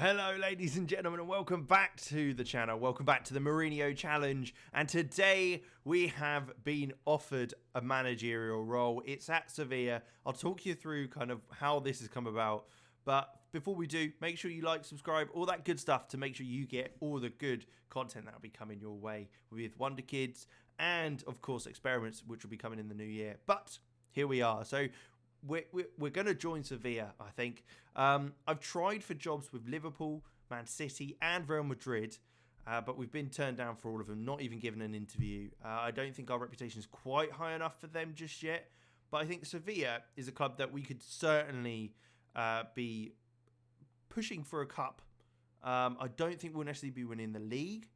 Hello ladies and gentlemen, and welcome back to the channel. Welcome back to the Mourinho Challenge. And today we have been offered a managerial role. It's at Sevilla. I'll talk you through kind of how this has come about. But before we do, make sure you like, subscribe, all that good stuff to make sure you get all the good content that will be coming your way with Wonder Kids and, of course, experiments, which will be coming in the new year. But here we are. So we're going to join Sevilla, I think. I've tried for jobs with Liverpool, Man City, and Real Madrid, but we've been turned down for all of them, not even given an interview. I don't think our reputation is quite high enough for them just yet, but I think Sevilla is a club that we could certainly be pushing for a cup. I don't think we'll necessarily be winning the league,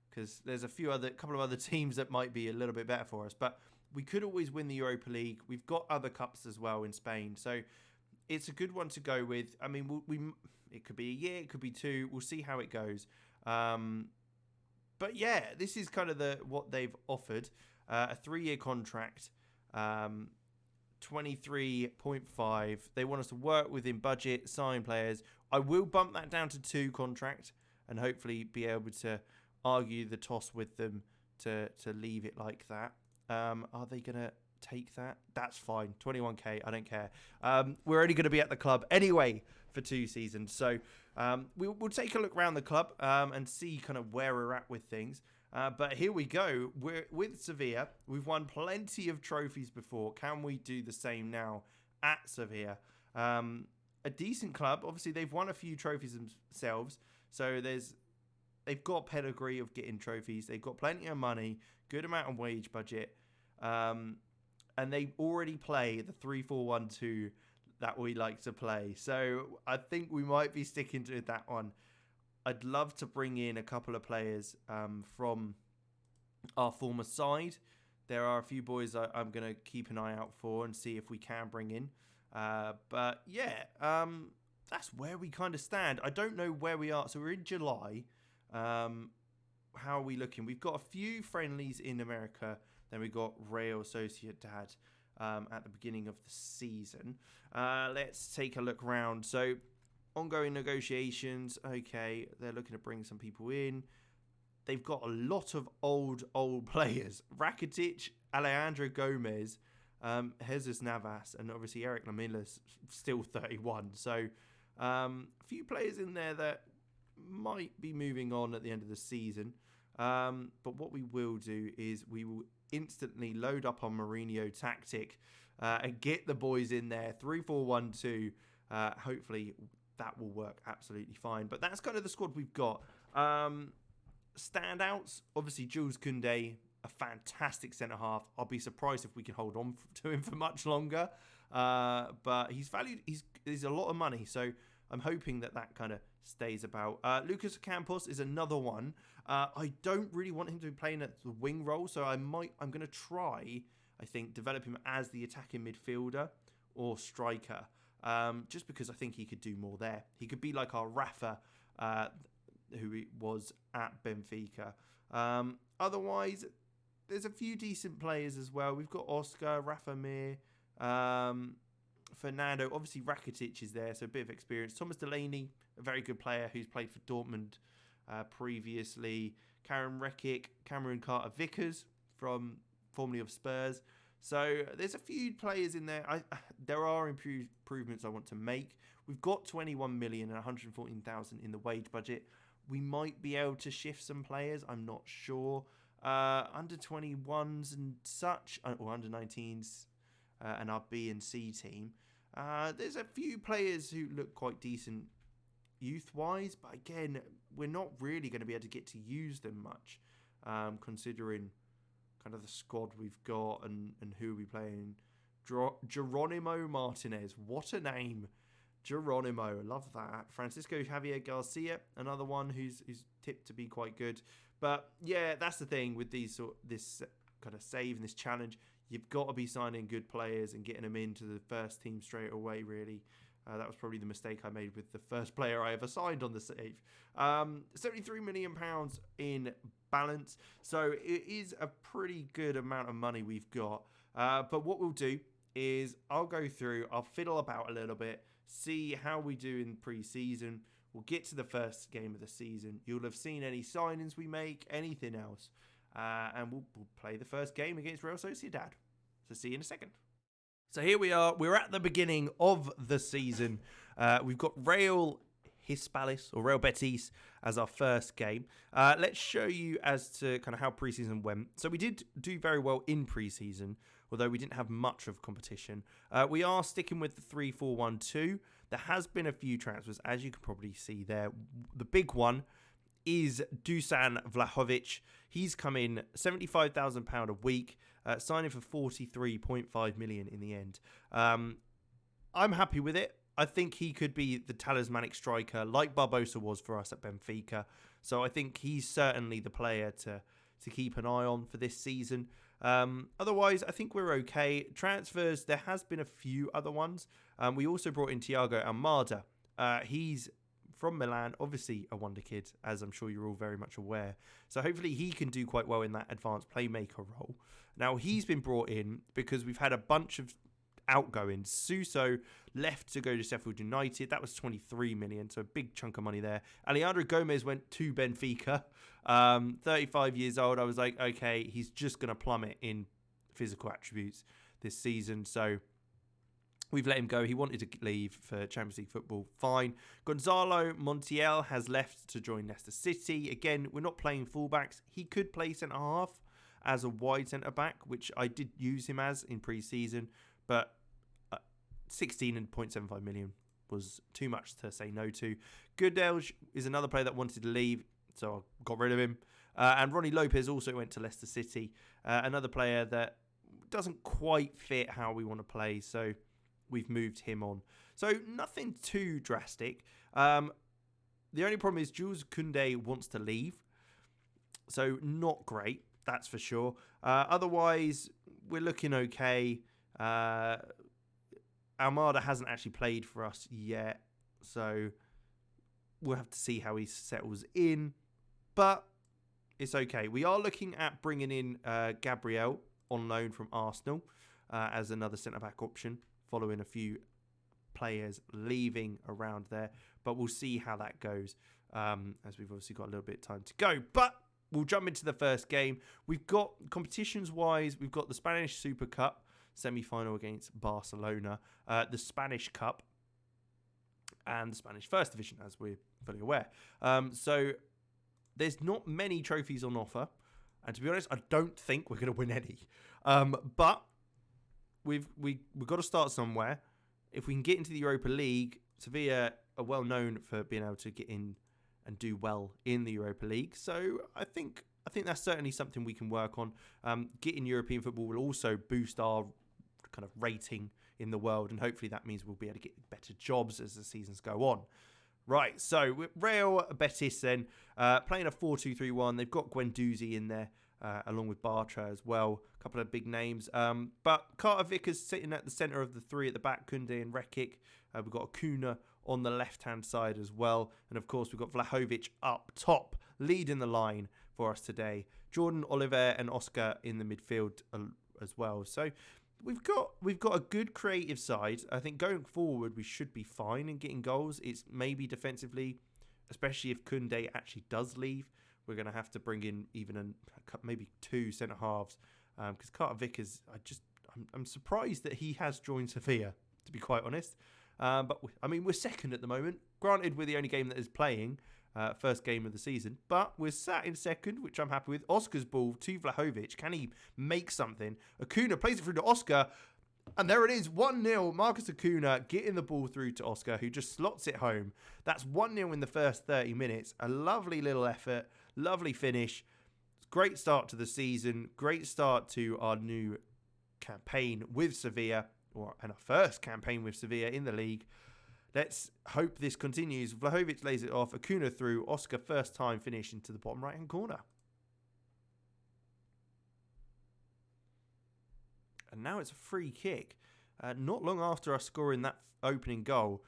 because there's a couple of other teams that might be a little bit better for us, but we could always win the Europa League. We've got other cups as well in Spain, so it's a good one to go with. I mean, it could be a year, it could be two. We'll see how it goes. But yeah, this is kind of what they've offered: a 3-year contract, 23.5. They want us to work within budget, sign players. I will bump that down to 2 contract, and hopefully be able to argue the toss with them to leave it like that. Are they going to take that? That's fine. 21k, I don't care. We're only going to be at the club anyway for 2 seasons. So we'll take a look around the club and see kind of where we're at with things. But here we go. We're with Sevilla. We've won plenty of trophies before. Can we do the same now at Sevilla? A decent club. Obviously, they've won a few trophies themselves. So they've got pedigree of getting trophies. They've got plenty of money, good amount of wage budget. And they already play the 3-4-1-2 that we like to play. So I think we might be sticking to that one. I'd love to bring in a couple of players from our former side. There are a few boys I'm going to keep an eye out for and see if we can bring in. But yeah, that's where we kind of stand. I don't know where we are. So we're in July. How are we looking? We've got a few friendlies in America. Then we got Real Sociedad at the beginning of the season. Let's take a look around. So ongoing negotiations. Okay, they're looking to bring some people in. They've got a lot of old players. Rakitic, Alejandro Gomez, Jesus Navas, and obviously Eric Lamilla's still 31. So a few players in there that might be moving on at the end of the season. But what we will do is we will instantly load up on Mourinho tactic and get the boys in there. 3-4-1-2. Hopefully that will work absolutely fine. But that's kind of the squad we've got. Standouts, obviously Jules Koundé, a fantastic centre-half. I'll be surprised if we can hold on to him for much longer. But he's valued, he's a lot of money, so I'm hoping that kind of stays about. Lucas Campos is another one. I don't really want him to be playing at the wing role, so I'm going to try, I think, develop him as the attacking midfielder or striker, just because I think he could do more there. He could be like our Rafa, who he was at Benfica. Otherwise, there's a few decent players as well. We've got Oscar, Rafa Mir, Fernando. Obviously, Rakitic is there, so a bit of experience. Thomas Delaney, a very good player who's played for Dortmund previously. Karen Rekic, Cameron Carter-Vickers from formerly of Spurs. So there's a few players in there. There are improvements I want to make. We've got 21 million and 114,000 in the wage budget. We might be able to shift some players. I'm not sure. Under 21s and such, or under 19s, and our B and C team. There's a few players who look quite decent youth-wise, but again, we're not really going to be able to get to use them much, considering kind of the squad we've got and who we playing. Geronimo Martinez, what a name! Geronimo, love that. Francisco Javier Garcia, another one who's tipped to be quite good. But yeah, that's the thing with this kind of save and this challenge. You've got to be signing good players and getting them into the first team straight away, really. That was probably the mistake I made with the first player I ever signed on the save. £73 million in balance. So it is a pretty good amount of money we've got. But what we'll do is I'll go through, I'll fiddle about a little bit, see how we do in pre-season. we'll get to the first game of the season. You'll have seen any signings we make, anything else. And we'll play the first game against Real Sociedad. So see you in a second. So here we are. We're at the beginning of the season. We've got Real Hispalis or Real Betis as our first game. Let's show you as to kind of how preseason went. So we did do very well in preseason, although we didn't have much of competition. We are sticking with the 3-4-1-2. There has been a few transfers, as you can probably see there. The big one is Dusan Vlahovic. He's come in £75,000 a week, signing for 43.5 million in the end. I'm happy with it. I think he could be the talismanic striker like Barbosa was for us at Benfica. So I think he's certainly the player to keep an eye on for this season. Otherwise, I think we're okay. Transfers, there has been a few other ones. We also brought in Thiago Almada. He's from Milan, obviously a wonder kid, as I'm sure you're all very much aware. So hopefully he can do quite well in that advanced playmaker role. Now, he's been brought in because we've had a bunch of outgoings. Suso left to go to Sheffield United. That was 23 million, so a big chunk of money there. Alejandro Gomez went to Benfica. 35 years old. I was like, okay, he's just going to plummet in physical attributes this season. So we've let him go. He wanted to leave for Champions League football. Fine. Gonzalo Montiel has left to join Leicester City. Again, we're not playing fullbacks. He could play centre-half as a wide centre-back, which I did use him as in pre-season. But 16.75 million was too much to say no to. Goodelj is another player that wanted to leave, so I got rid of him. And Ronnie Lopez also went to Leicester City. Another player that doesn't quite fit how we want to play, so we've moved him on. So nothing too drastic. The only problem is Jules Koundé wants to leave. So not great, that's for sure. Otherwise, we're looking okay. Almada hasn't actually played for us yet. So we'll have to see how he settles in. But it's okay. We are looking at bringing in Gabriel on loan from Arsenal as another centre-back option, following a few players leaving around there. But we'll see how that goes, as we've obviously got a little bit of time to go. But we'll jump into the first game. We've got, competitions-wise, we've got the Spanish Super Cup semi-final against Barcelona, the Spanish Cup, and the Spanish First Division, as we're fully aware. So there's not many trophies on offer. And to be honest, I don't think we're going to win any. But we've got to start somewhere. If we can get into the Europa League, Sevilla are well known for being able to get in and do well in the Europa League. So I think that's certainly something we can work on. Getting European football will also boost our kind of rating in the world, and hopefully that means we'll be able to get better jobs as the seasons go on. Right, so with Real Betis then, playing a 4-2-3-1. They've got Guendouzi in there, along with Bartra as well. A couple of big names. But Carter Vickers sitting at the centre of the three at the back, Koundé and Rekic. We've got Acuna on the left-hand side as well. And of course, we've got Vlahovic up top, leading the line for us today. Jordan, Oliver and Oscar in the midfield as well. So we've got a good creative side. I think going forward, we should be fine in getting goals. It's maybe defensively, especially if Koundé actually does leave, we're going to have to bring in even maybe two centre-halves. Because Carter Vickers, I'm surprised that he has joined Sevilla, to be quite honest. But I mean, we're second at the moment. Granted, we're the only game that is playing, first game of the season. But we're sat in second, which I'm happy with. Oscar's ball to Vlahovic. Can he make something? Acuna plays it through to Oscar. And there it is, 1-0. Marcus Acuna getting the ball through to Oscar, who just slots it home. That's 1-0 in the first 30 minutes. A lovely little effort. Lovely finish. Great start to the season. Great start to our new campaign with Sevilla, and our first campaign with Sevilla in the league. Let's hope this continues. Vlahovic lays it off. Acuna through. Oscar first time finish into the bottom right-hand corner. And now it's a free kick. Not long after us scoring that opening goal,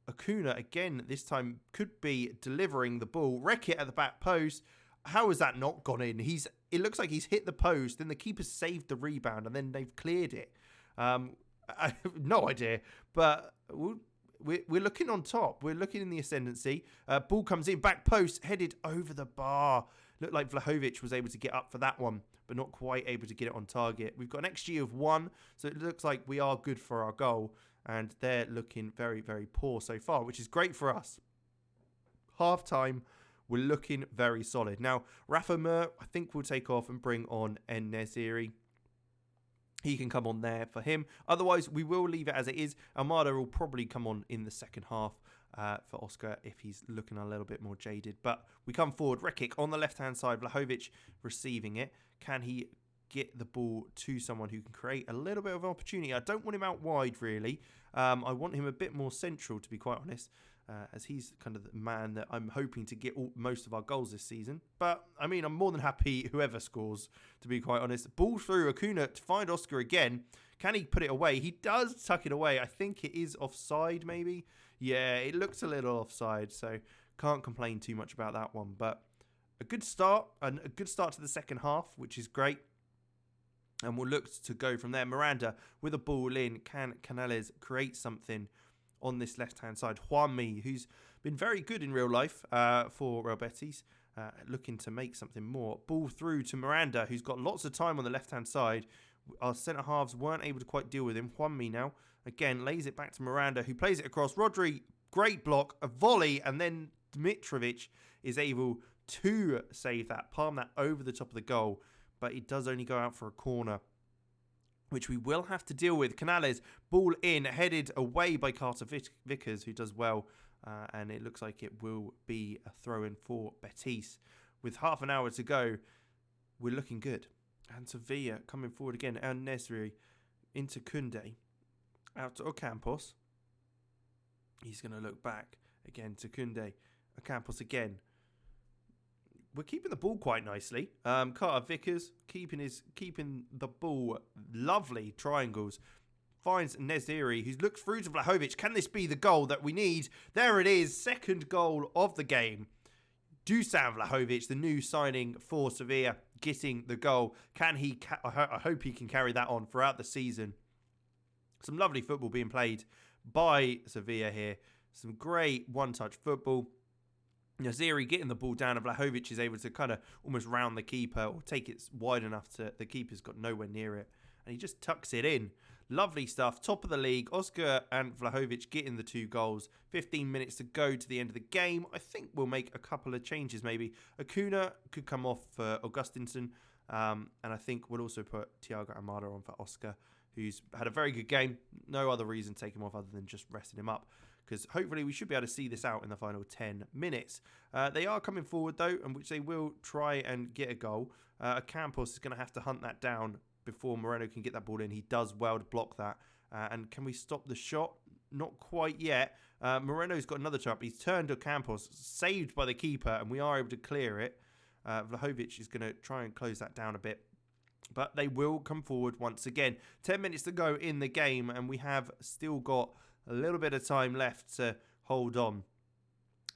Acuna, again, this time could be delivering the ball. Wreck it at the back post. How has that not gone in? It looks like he's hit the post, then the keeper saved the rebound, and then they've cleared it. I have no idea, but we'll we're looking on top. We're looking in the ascendancy. Ball comes in, back post, headed over the bar. Looked like Vlahovic was able to get up for that one, but not quite able to get it on target. We've got an XG of 1, so it looks like we are good for our goal, and they're looking very, very poor so far, which is great for us. Half-time, we're looking very solid. Now, Rafa Mir, I think we'll take off and bring on En-Nesyri. He can come on there for him. Otherwise, we will leave it as it is. Almada will probably come on in the second half for Oscar if he's looking a little bit more jaded. But we come forward. Rekic on the left-hand side. Vlahovic receiving it. Can he get the ball to someone who can create a little bit of opportunity? I don't want him out wide, really. I want him a bit more central, to be quite honest, as he's kind of the man that I'm hoping to get most of our goals this season. But, I mean, I'm more than happy whoever scores, to be quite honest. Ball through Acuna to find Oscar again. Can he put it away? He does tuck it away. I think it is offside, maybe. Yeah, it looks a little offside, so can't complain too much about that one. But a good start, and a good start to the second half, which is great. And we'll look to go from there. Miranda with a ball in. Can Canales create something on this left-hand side? Juanmi, who's been very good in real life for Real Betis, looking to make something more. Ball through to Miranda, who's got lots of time on the left-hand side. Our centre-halves weren't able to quite deal with him. Juanmi now, again, lays it back to Miranda, who plays it across. Rodri, great block, a volley, and then Dmitrovic is able to save that, palm that over the top of the goal, but it does only go out for a corner, which we will have to deal with. Canales, ball in, headed away by Carter Vickers, who does well, and it looks like it will be a throw-in for Betis. With half an hour to go, we're looking good. And Sevilla coming forward again. En-Nesyri into Koundé, out to Ocampos. He's going to look back again to Koundé. Ocampos again. We're keeping the ball quite nicely. Carter Vickers keeping the ball. Lovely triangles. Finds Nesyri, who looks through to Vlahovic. Can this be the goal that we need? There it is. Second goal of the game. Dusan Vlahovic, the new signing for Sevilla, getting the goal. Can he? I hope he can carry that on throughout the season. Some lovely football being played by Sevilla here. Some great one-touch football. Nesyri getting the ball down, and Vlahovic is able to kind of almost round the keeper or take it wide enough to the keeper's got nowhere near it. And he just tucks it in. Lovely stuff. Top of the league. Oscar and Vlahovic getting the 2 goals. 15 minutes to go to the end of the game. I think we'll make a couple of changes maybe. Acuna could come off for Augustinsson. And I think we'll also put Thiago Almada on for Oscar, who's had a very good game. No other reason to take him off other than just resting him up, because hopefully we should be able to see this out in the final 10 minutes. They are coming forward, though, and which they will try and get a goal. Campos is going to have to hunt that down before Moreno can get that ball in. He does well to block that. And can we stop the shot? Not quite yet. Moreno's got another chance. He's turned to Campos, saved by the keeper, and we are able to clear it. Vlahovic is going to try and close that down a bit. But they will come forward once again. 10 minutes to go in the game, and we have still got a little bit of time left to hold on.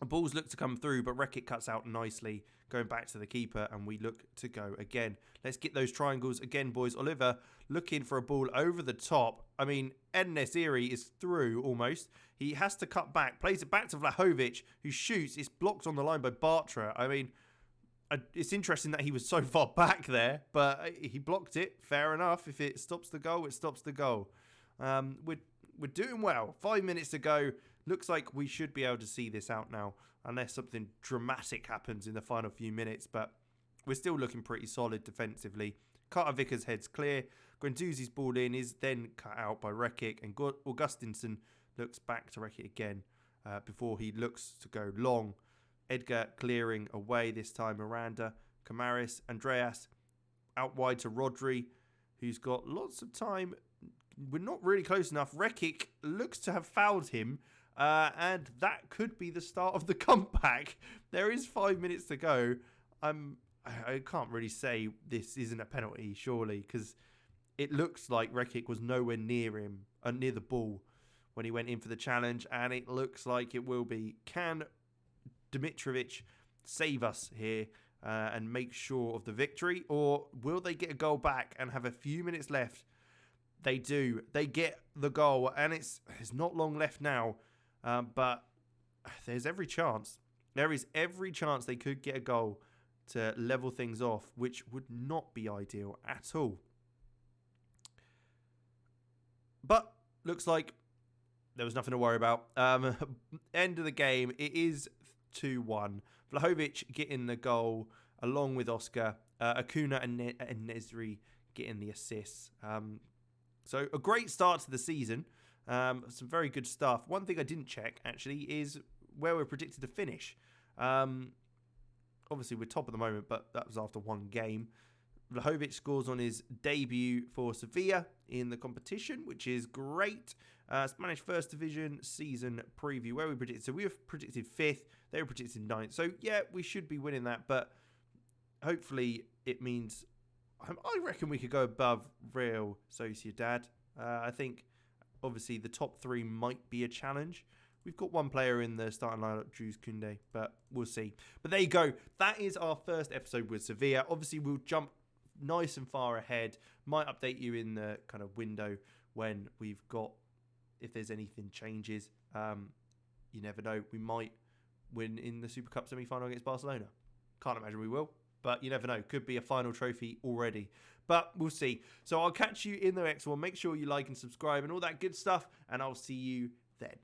The balls look to come through, but Rekic cuts out nicely, going back to the keeper, and we look to go again. Let's get those triangles again, boys. Oliver looking for a ball over the top. I mean, En-Nesyri is through almost. He has to cut back, plays it back to Vlahovic, who shoots. It's blocked on the line by Bartra. I mean, it's interesting that he was so far back there, but he blocked it. Fair enough. If it stops the goal, it stops the goal. We're doing well. 5 minutes to go. Looks like we should be able to see this out now, unless something dramatic happens in the final few minutes. But we're still looking pretty solid defensively. Carter Vickers heads clear. Guendouzi's ball in is then cut out by Rekic, and Augustinsson looks back to Rekic again before he looks to go long. Edgar clearing away this time. Miranda, Camaris, Andreas out wide to Rodri, who's got lots of time. We're not really close enough. Rekic looks to have fouled him, and that could be the start of the comeback. There is 5 minutes to go. I can't really say this isn't a penalty, surely, because it looks like Rekic was nowhere near him, near the ball when he went in for the challenge, and it looks like it will be. Can Dmitrovic save us here and make sure of the victory, or will they get a goal back and have a few minutes left? They do. They get the goal, and it's not long left now. But there's every chance. There is every chance they could get a goal to level things off, which would not be ideal at all. But looks like there was nothing to worry about. End of the game, it is 2-1. Vlahovic getting the goal along with Oscar. Acuna and Nesri getting the assists. So a great start to the season. Some very good stuff. One thing I didn't check, actually, is where we're predicted to finish. Obviously, we're top at the moment, but that was after one game. Vlahovic scores on his debut for Sevilla in the competition, which is great. Spanish First Division season preview, where we predicted. So we have predicted 5th. They were predicted 9th. So, yeah, we should be winning that. But hopefully it means... I reckon we could go above Real Sociedad. I think, obviously, the top 3 might be a challenge. We've got one player in the starting lineup, Jules Koundé, but we'll see. But there you go. That is our first episode with Sevilla. Obviously, we'll jump nice and far ahead. Might update you in the kind of window when we've got, if there's anything changes. You never know. We might win in the Super Cup semi-final against Barcelona. Can't imagine we will, but you never know. Could be a final trophy already. But we'll see. So I'll catch you in the next one. Make sure you like and subscribe and all that good stuff, and I'll see you then.